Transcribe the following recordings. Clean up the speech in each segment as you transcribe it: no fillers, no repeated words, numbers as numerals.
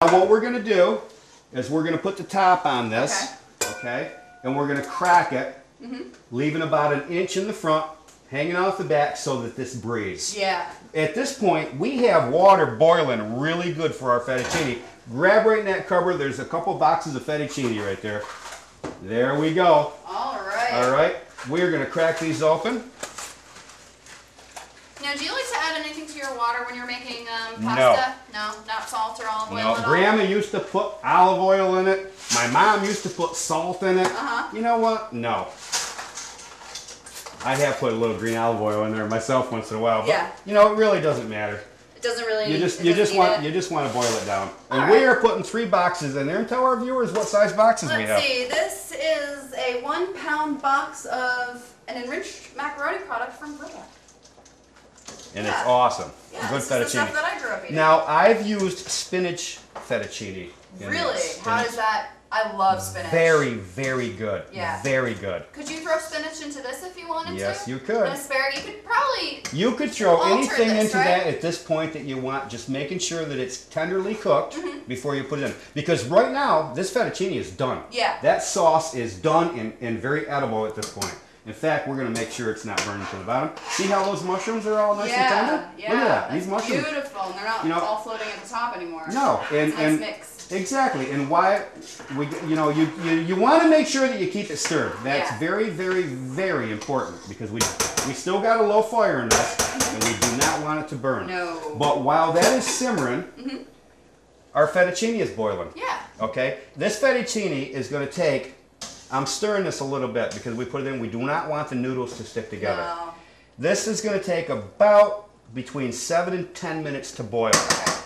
Now what we're going to do is we're going to put the top on this, okay? And we're going to crack it, leaving about an inch in the front, hanging off the back so that this breathes. Yeah. At this point, we have water boiling really good for our fettuccine. Grab right in that cupboard. There's a couple boxes of fettuccine right there. There we go. All right. All right. We're going to crack these open. Now, do you like to add anything to your water when you're making pasta? No, not salt or olive oil at all? Grandma used to put olive oil in it. My mom used to put salt in it. You know what? No. I have put a little green olive oil in there myself once in a while, but you know, it really doesn't matter. It doesn't really. You just want to boil it down. And we are putting 3 boxes in there, and tell our viewers what size boxes we have. Let's see. This is a 1-pound box of an enriched macaroni product from Brita. And it's awesome. Yeah, good this fettuccine. is the stuff that I grew up eating. Now, I've used spinach fettuccine. Really? How does that? I love spinach. Very, very good. Yeah. Very good. Could you throw spinach into this if you wanted to? Yes, you could. And asparagus. You could probably. You could throw anything into right? that at this point that you want, just making sure that it's tenderly cooked before you put it in. Because right now, this fettuccine is done. Yeah. That sauce is done and very edible at this point. In fact, we're going to make sure it's not burning to the bottom. See how those mushrooms are all nice and tender? Yeah, look at that. These mushrooms. Beautiful. And they're not all floating at the top anymore. No, it's nice mix. Exactly. And why you want to make sure that you keep it stirred. That's very, very, very important because we still got a low fire in this, and we do not want it to burn. No. But while that is simmering, our fettuccine is boiling. Yeah. Okay. This fettuccine is going to take. I'm stirring this a little bit because we put it in. We do not want the noodles to stick together. No. This is going to take about between 7 and 10 minutes to boil.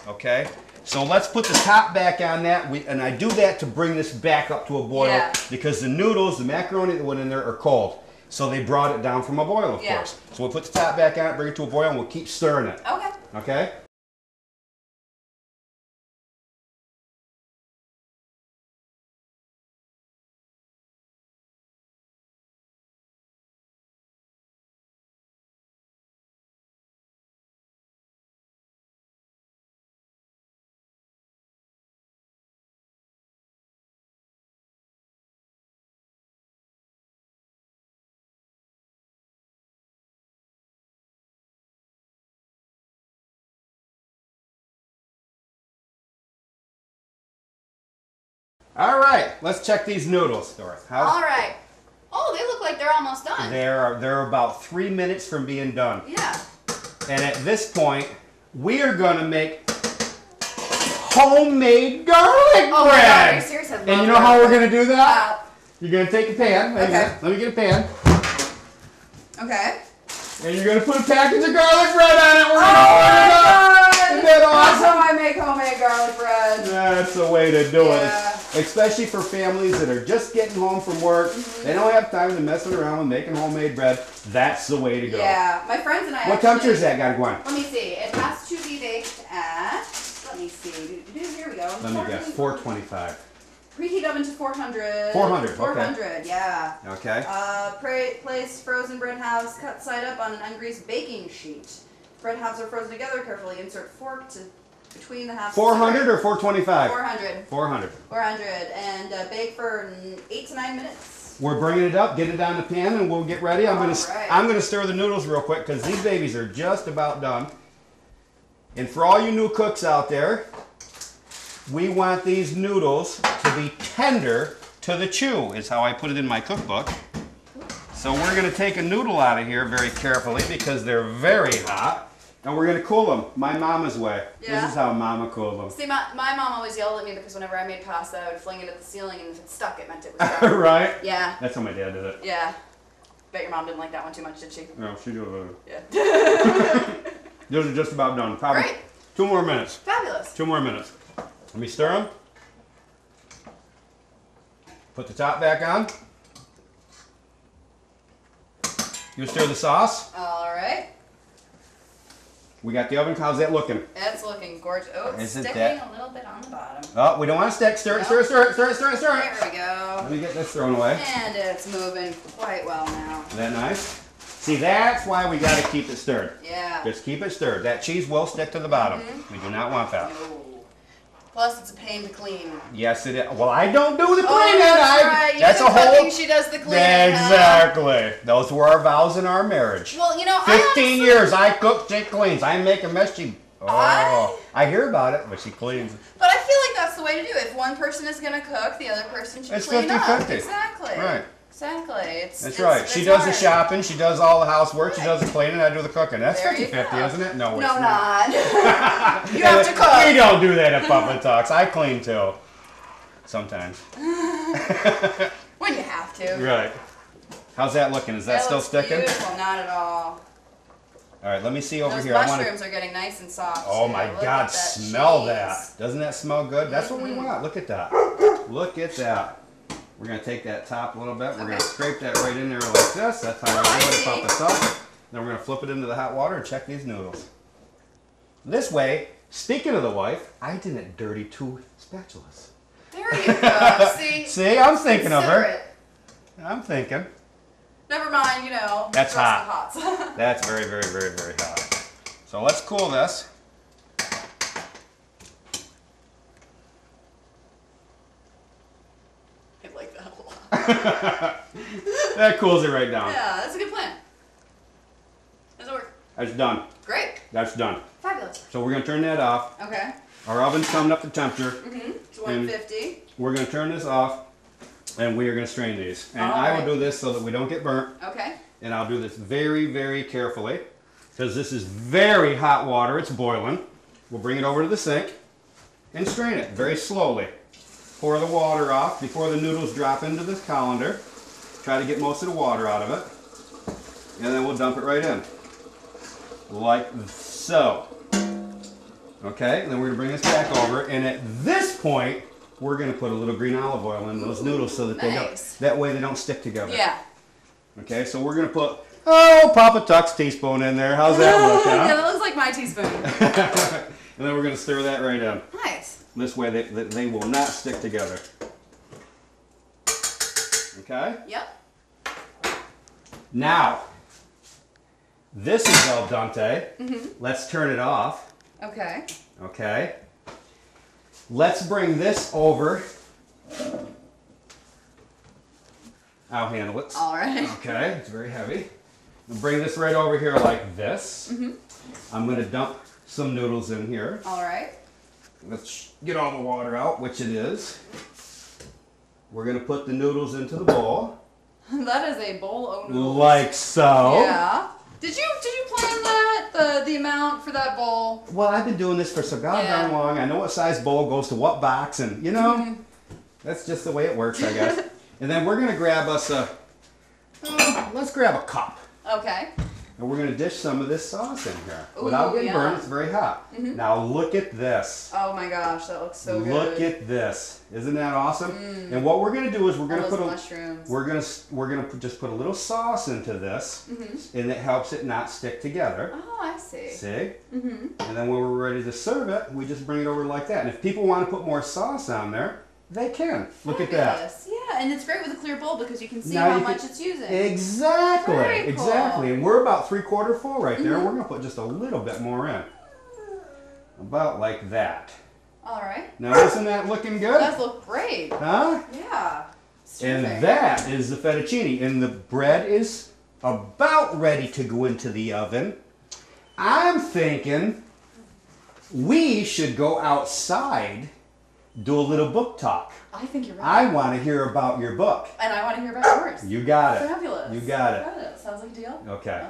Okay? So let's put the top back on that. And I do that to bring this back up to a boil because the noodles, the macaroni that went in there are cold. So they brought it down from a boil, of course. So we'll put the top back on it, bring it to a boil, and we'll keep stirring it. Okay. Okay? All right, let's check these noodles, Doris. All right. Oh, they look like they're almost done. They're about 3 minutes from being done. Yeah. And at this point, we are going to make homemade garlic bread. Oh my God, are you serious? I love and you know how we're going to do that? Wow. You're going to take a pan. Let me get a pan. Okay. And you're going to put a package of garlic bread on it. Isn't that awesome? That's how I make homemade garlic bread. That's the way to do it. Especially for families that are just getting home from work. They don't have time to mess around with making homemade bread. That's the way to go. Yeah. My friends and I What temperature is that got to go on? Let me see. It has to be baked at, let me see. Here we go. Let me guess. 425. Preheat oven to 400. 400, okay. 400, yeah. Okay. Place frozen bread halves cut side up on an ungreased baking sheet. Bread halves are frozen together. Carefully insert fork between the halves. 400 or 425? 400. 400. 400. And bake for 8 to 9 minutes. We're bringing it up. Get it on the pan and we'll get ready. I'm gonna stir the noodles real quick because these babies are just about done. And for all you new cooks out there, we want these noodles to be tender to the chew, is how I put it in my cookbook. So we're going to take a noodle out of here very carefully because they're very hot. And we're going to cool them my mama's way. Yeah. This is how mama cooled them. See, my mom always yelled at me because whenever I made pasta, I would fling it at the ceiling, and if it stuck, it meant it was done. Right? Yeah. That's how my dad did it. Yeah. Bet your mom didn't like that one too much, did she? No, she did it. Yeah. Those are just about done. Probably Great. 2 more minutes. Fabulous. 2 more minutes. Let me stir them. Put the top back on. You stir the sauce. All right. We got the oven. How's that looking? It's looking gorgeous. Oh, it's Isn't sticking that- a little bit on the bottom. Oh, we don't want to stick. Stir it, stir it, stir it, stir it, stir it, stir it. There we go. Let me get this thrown away. And it's moving quite well now. Isn't that nice? See, that's why we got to keep it stirred. Yeah. Just keep it stirred. That cheese will stick to the bottom. We do not want that. No. Plus, it's a pain to clean. Yes, it is. Well, I don't do the cleaning. That's right. That's a whole. She does the cleaning. Exactly. Those were our vows in our marriage. Well, you know, 15 years. I cook, she cleans. I make a mess, she. Oh, I hear about it, but she cleans. But I feel like that's the way to do it. If one person is going to cook, the other person should clean up. 50-50. Exactly. Right. Exactly. That's right. She does the shopping. She does all the housework. Right. She does the cleaning. I do the cooking. That's There 50-50, isn't it? No, it's no, not. You have to cook. We don't do that at PapaTucks. I clean too. Sometimes. When you have to. Right. How's that looking? Is that still sticking? Beautiful. Not at all. All right, let me see over Those here. mushrooms are getting nice and soft. Oh too. my Look God, at that smell cheese. that. Doesn't that smell good? That's what we want. Look at that. Look at that. We're going to take that top a little bit. We're going to scrape that right in there like this. That's how we're going to pop it up. Then we're going to flip it into the hot water and check these noodles. This way, speaking of the wife, I didn't dirty 2 spatulas. There you go. See? See, I'm thinking of her. Considerate. I'm thinking. Never mind, you know. That's hot. Hot. That's very, very, very, very hot. So let's cool this. I like that a lot. That cools it right down. Yeah, that's a good plan. Does it work? That's done. Great. That's done. Fabulous. So we're going to turn that off. Okay. Our oven's coming up to temperature. It's 150. We're going to turn this off, and we are going to strain these. And All I will right. do this so that we don't get burnt. Okay. And I'll do this very, very carefully, because this is very hot water. It's boiling. We'll bring it over to the sink and strain it very slowly. Pour the water off before the noodles drop into this colander. Try to get most of the water out of it. And then we'll dump it right in. Like so. Okay, then we're going to bring this back over. And at this point, we're going to put a little green olive oil in those noodles so that they don't, that way they don't stick together. Yeah. Okay, so we're going to put, PapaTucks teaspoon in there. How's that look, huh? Yeah, that looks like my teaspoon. And then we're going to stir that right in. Nice. This way they will not stick together. Okay? Yep. Now, this is al dente. Let's turn it off. Okay. Okay? Let's bring this over. I'll handle it. All right. Okay, it's very heavy. I'll bring this right over here like this. I'm going to dump some noodles in here. All right. Let's get all the water out, which it is. We're going to put the noodles into the bowl. That is a bowl of noodles. Like so. Yeah. Did you plan that? The amount for that bowl? Well, I've been doing this for so goddamn long. I know what size bowl goes to what box, and you know, that's just the way it works, I guess. And then we're going to grab us let's grab a cup. Okay. And we're going to dish some of this sauce in here. Without getting burned, it's very hot. Now look at this. Oh my gosh, that looks so good. Look at this. Isn't that awesome? And what we're going to do is we're going to put mushrooms. we're going to just put a little sauce into this, and it helps it not stick together. Oh, I see. See? And then when we're ready to serve it, we just bring it over like that. And if people want to put more sauce on there, they can. Look at that. Yeah, and it's great with a clear bowl because you can see Now how you much can- it's using. Exactly. Very cool. Exactly. And we're about 3/4 full right there. We're going to put just a little bit more in. About like that. All right. Now isn't that looking good? It does look great. Huh? Yeah. And Terrific. that is the fettuccine. And the bread is about ready to go into the oven. I'm thinking we should go outside, do a little book talk. I think you're right. I want to hear about your book. And I want to hear about yours. You got it. Fabulous. You got it. Fabulous. Sounds like a deal. Okay.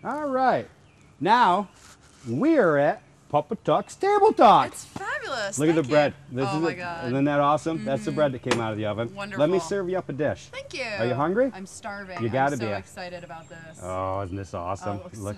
All right. Now we are at PapaTucks Table Talk. It's fabulous. fabulous. Look at the Thank bread. you. This Oh is my it. God. Isn't that awesome? That's the bread that came out of the oven. Wonderful. Let me serve you up a dish. Thank you. Are you hungry? I'm starving. You gotta I'm so be. excited about this. Oh, isn't this awesome? Oh, Look